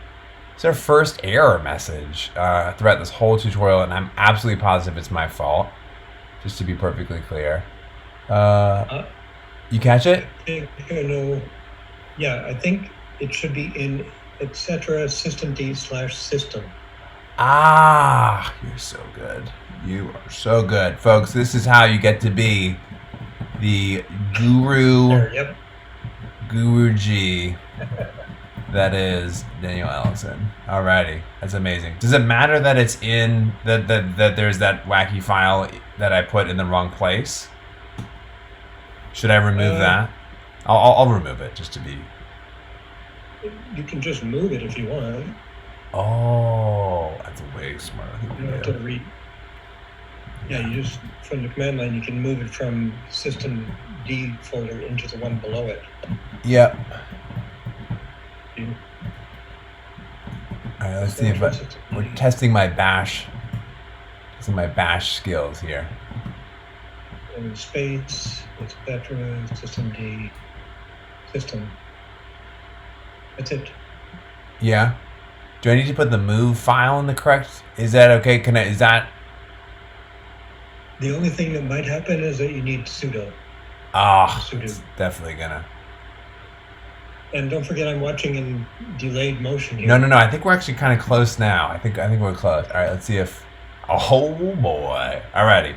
It's our first error message throughout this whole tutorial, and I'm absolutely positive it's my fault, just to be perfectly clear. You catch it? I think it should be in etc. systemd/system. You're so good. You are so good. Folks, this is how you get to be the guru Guruji that is Daniel Ellison. Alrighty, that's amazing. Does it matter that it's in that there's that wacky file that I put in the wrong place? Should I remove that? I'll remove it just to be. You can just move it if you want. Oh, that's way smarter thing You don't have to read. Yeah, you just from the command line you can move it from System D folder into the one below it. Yep. You, All right, let's see if we're testing my bash. Some of my bash skills here. and space, etc. System D, system. That's it. Yeah. Do I need to put the move file in the correct? Is that okay? Is that? The only thing that might happen is that you need sudo. Ah, definitely gonna. And don't forget, I'm watching in delayed motion here. No. I think we're actually kind of close now. I think we're close. All right, let's see if. Oh boy! Alrighty.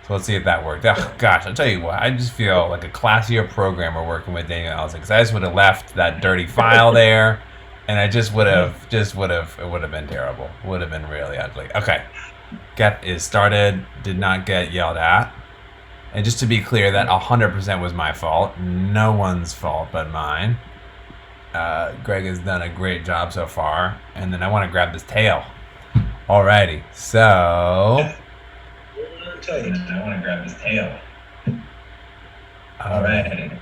So let's see if that worked. Oh gosh, I'll tell you what. I just feel like a classier programmer working with Daniel Ellison, because I just would have left that dirty file there, and I just would have. It would have been terrible. Would have been really ugly. Okay. Get is started. Did not get yelled at. And just to be clear, that 100% was my fault. No one's fault but mine. Greg has done a great job so far. And then I want to grab this tail. Alrighty, so... I want to grab this tail. Alright.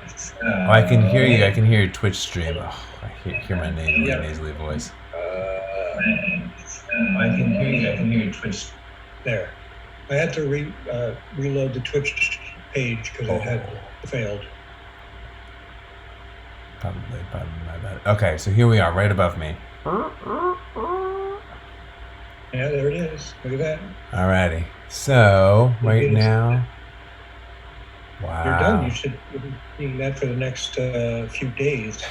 Oh, I can hear you. I can hear your Twitch stream. Oh, I hear my nasally voice. I can hear you. I can hear your Twitch. There. I had to reload the Twitch page because it had failed. Probably my bad. Okay, so here we are, right above me. Yeah, there it is. Look at that. Alrighty. So, right now... Wow. You're done. You should be seeing that for the next few days.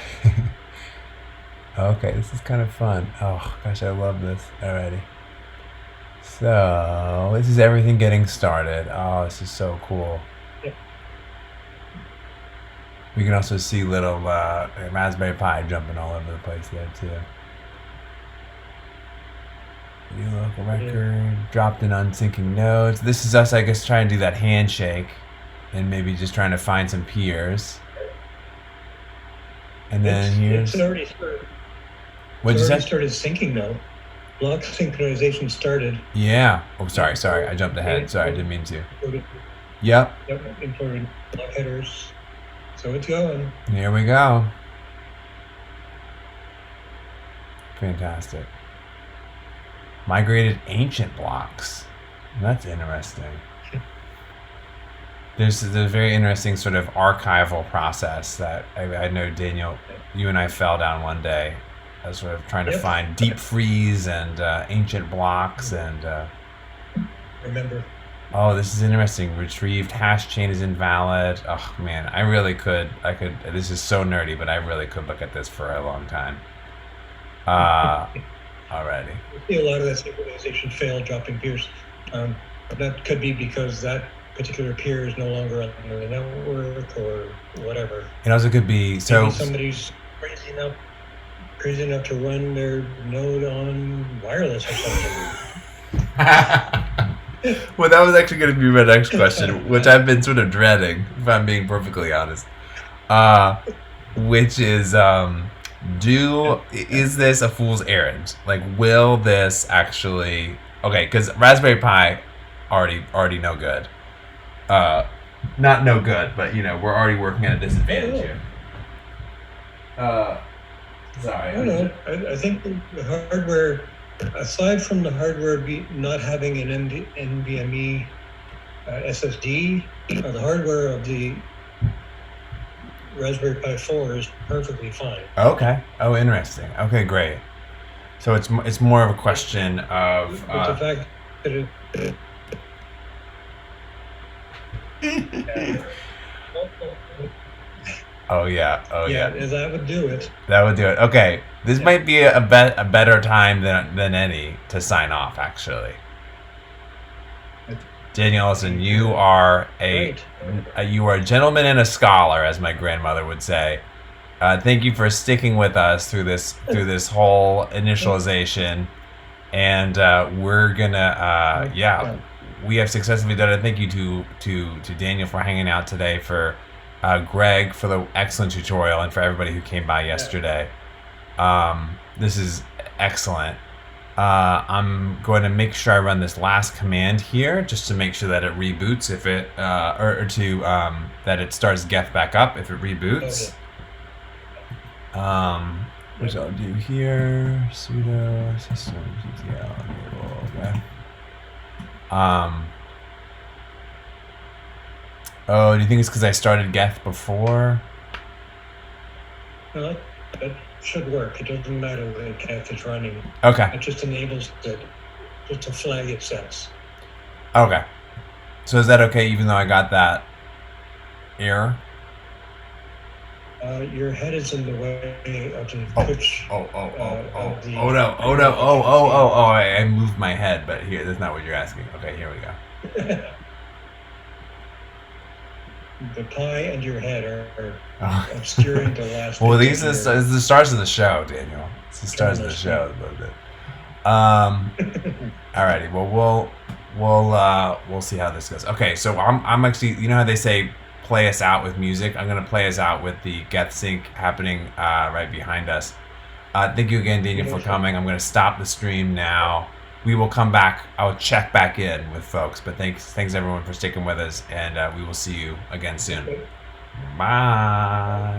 Okay, this is kind of fun. Oh, gosh, I love this. Alrighty. So, this is everything getting started. Oh, this is so cool. Yep. We can also see little Raspberry Pi jumping all over the place there, too. New local record, dropped in unsyncing nodes. This is us, I guess, trying to do that handshake and maybe just trying to find some peers. And then here's... It's already started. What'd you say? It's already started syncing, though. Block synchronization started. Yeah. Oh, sorry. I jumped ahead. Sorry, I didn't mean to. Yep, imported block headers. So it's going. Here we go. Fantastic. Migrated ancient blocks. That's interesting. There's a very interesting sort of archival process that I know, Daniel, you and I fell down one day. I was sort of trying to find deep freeze and ancient blocks and... Remember. Oh, this is interesting. Retrieved hash chain is invalid. Oh, man, I could, this is so nerdy, but I really could look at this for a long time. Already. We see a lot of that synchronization failed, dropping peers. That could be because that particular peer is no longer on the network or whatever. It also could be, so... Maybe somebody's crazy enough to run their node on wireless or something. Well, that was actually going to be my next question, which I've been sort of dreading, if I'm being perfectly honest. Which is, is this a fool's errand? Like, will this actually... Okay, because Raspberry Pi already no good. Not no good, but, we're already working at a disadvantage here. Sorry. I don't know. I think the hardware, aside from the hardware not having an NVMe SSD, the hardware of the Raspberry Pi 4 is perfectly fine. Okay. Oh, interesting. Okay, great. So it's more of a question of... But the fact that Oh yeah. That would do it. That would do it. Okay, this might be a better time than any to sign off. Actually, Daniel Ellison, you are a gentleman and a scholar, as my grandmother would say. Thank you for sticking with us through this whole initialization, and we're gonna we have successfully done it. Thank you to Daniel for hanging out today, for Greg for the excellent tutorial, and for everybody who came by yesterday. This is excellent. I'm going to make sure I run this last command here, just to make sure that it reboots if it, that it starts Geth back up if it reboots. Which I'll do here, sudo systemctl enable Geth. Oh, do you think it's because I started Geth before? Well, that should work. It doesn't matter when Geth is running. Okay. It just enables it just to flag it sets. Okay. So is that okay, even though I got that error? Your head is in the way of the push. I moved my head, but here, that's not what you're asking. Okay, here we go. The pie and your head are obscuring the last. Well, these are the stars of the show, Daniel. It's the stars of the show. Alrighty. Well, we'll see how this goes. Okay, so I'm actually, you know how they say play us out with music? I'm gonna play us out with the Geth sync happening right behind us. Thank you again, Daniel, for coming. I'm gonna stop the stream now. We will come back. I'll check back in with folks, but thanks everyone for sticking with us, and we will see you again soon. Bye.